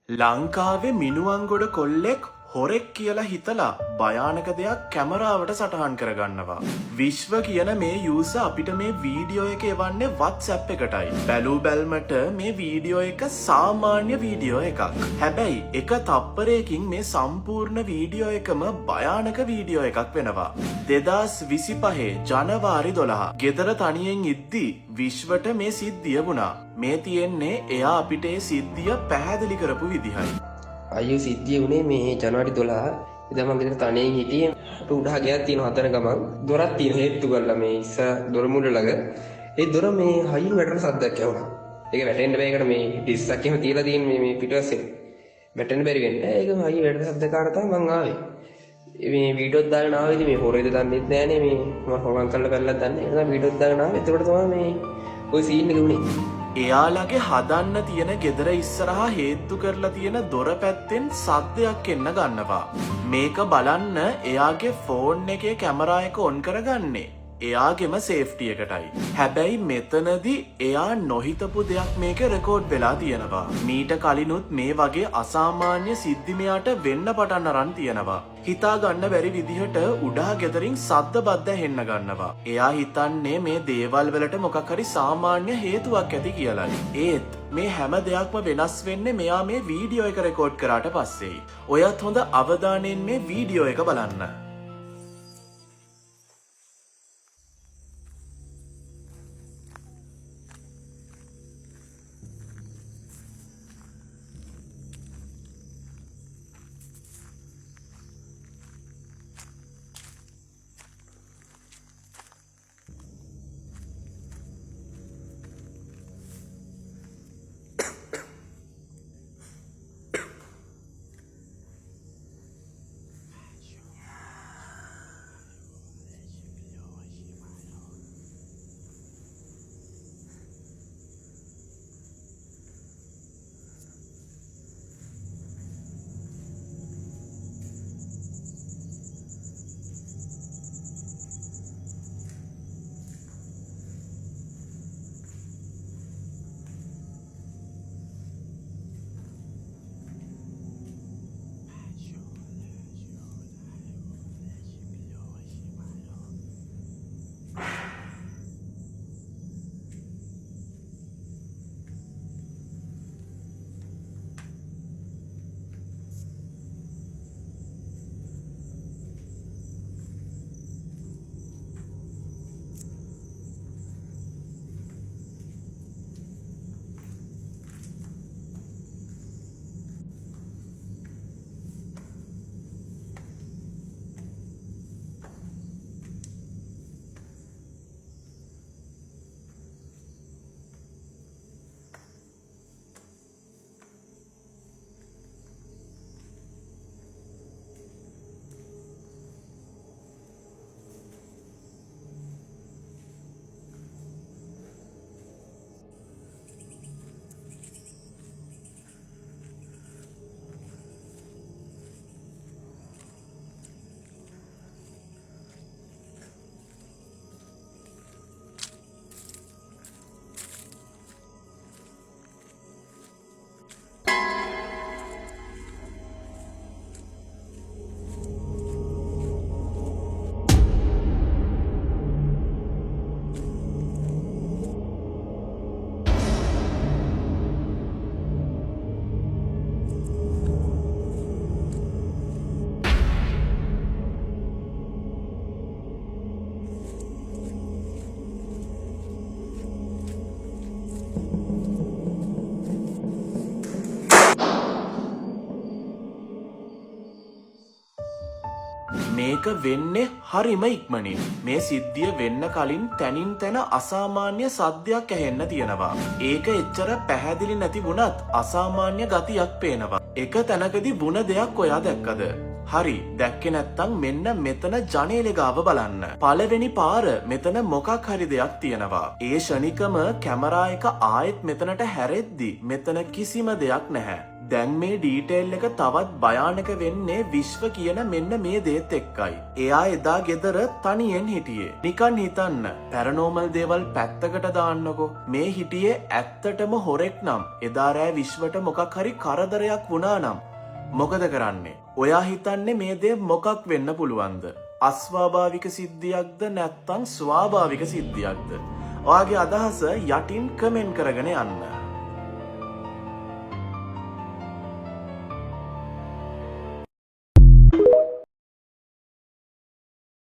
ලංකාවේ මිනුවන්ගොඩ කොල්ලෙක් හොරෙක් කියලා හිතලා භයානක දෙයක් කැමරාවට සටහන් කරගන්නවා. විශ්ව කියන මේ යූසර් අපිට මේ වීඩියෝ එක එවන්නේ WhatsApp එකටයි. බැලූ බැල්මට මේ වීඩියෝ එක සාමාන්‍ය වීඩියෝ එකක්. හැබැයි එක තප්පරයකින් මේ සම්පූර්ණ වීඩියෝ එකම භයානක වීඩියෝ එකක් වෙනවා. 2025 ජනවාරි 12 ගෙදර තනියෙන් ඉද්දි විශ්වට මේ සිද්ධිය වුණා. මේ තියෙන්නේ එයා අපිට ඒ සිද්ධිය පැහැදිලි කරපු විදිහයි. අයියෝ සිද්ධිය වුණේ මේ ජනවාරි 12 ඉතින් මම ගෙදර තනියෙන් හිටියේ. අපේ උඩහ ගයක් තියෙන හතර ගමන් දොරක් තියෙන හේතු කරලා මේ ඉස්ස දොර මුල ළඟ ඒ දොර මේ හයින් වැටෙන සද්දයක් ඇහුණා. ඒක වැටෙන්න බෑකට මේ ඩිස්සක් එහෙම තියලා තියෙන මේ පිටුවස්සේ වැටෙන්න බැරි වෙන්නේ. ඒක හයින් වැටෙන සද්ද කාර තමයි මං ආවේ. මේ වීඩියෝත් දාගෙන ආවේ. ඉතින් මේ හොරේද දන්නෙත් නෑනේ මේ මම හොරන් කරලා බැලලා දන්නේ. ඒක තමයි වීඩියෝත් දාගෙන ආවේ. එතකොට තමයි මේ ওই සීන් එක වුණේ. එයාලගේ හදන්න තියෙන ගෙදර ඉස්සරහා හේතු කරලා තියෙන දොර පැත්තෙන් සද්දයක් එන්න ගන්නවා. මේක බලන්න එයාගේ ෆෝන් එකේ කැමරා එක ඔන් කරගන්නේ එයාගෙම සේෆ්ටි එකටයි. හැබැයි මෙතනදී එයා නොහිතපු දෙයක් මේක රෙකෝඩ් වෙලා තියෙනවා. මීට කලිනුත් මේ වගේ අසාමාන්‍ය සිද්ධි මෙයාට වෙන්න පටන් අරන් තියෙනවා. හිතා ගන්න බැරි විදිහට උඩා ගෙදරින් සද්ද බද්ද හෙන්න ගන්නවා. එයා හිතන්නේ මේ දේවල් වලට මොකක් හරි සාමාන්‍ය හේතුවක් ඇති කියලායි. ඒත් මේ හැම දෙයක්ම වෙනස් වෙන්නේ මෙයා මේ වීඩියෝ එක රෙකෝඩ් කරාට පස්සේයි. ඔයත් හොඳ අවධානයෙන් මේ වීඩියෝ එක බලන්න. මේක වෙන්නේ හරිම ඉක්මනින්. මේ සිද්ධිය වෙන්න කලින් තැනින් තැන අසාමාන්‍ය සද්දයක් ඇහෙන්න තියෙනවා. ඒක එච්චර පැහැදිලි නැති වුණත් අසාමාන්‍ය ගතියක් පේනවා. එක තැනකදී වුණ දෙයක් ඔයා දැක්කද? හරි, දැක්කේ නැත්තම් මෙන්න මෙතන ජනේලෙ ගාව බලන්න. පළවෙනි පාර මෙතන මොකක් හරි දෙයක් තියෙනවා. ඒ ෂණිකම කැමරා එක ආයෙත් මෙතනට හැරෙද්දි මෙතන කිසිම දෙයක් නැහැ. දැන් මේ ඩීටේල් එක තවත් භයානක වෙන්නේ විශ්ව කියන මෙන්න මේ දේත් එක්කයි. එයා එදා ගෙදර තනියෙන් හිටියේ. නිකන් හිතන්න පැරනෝමල් දේවල් පැත්තකට දාන්නකො. මේ හිටියේ ඇත්තටම හොරෙක් නම් එදා රෑ විශ්වට මොකක් හරි කරදරයක් වුණා නම් මොකද කරන්නේ? ඔයා හිතන්නේ මේ දේ මොකක් වෙන්න පුළුවන්ද? අස්වාභාවික සිද්ධියක්ද නැත්නම් ස්වාභාවික සිද්ධියක්ද? ඔයාගේ අදහස යටින් කමෙන්ට් කරගෙන යන්න.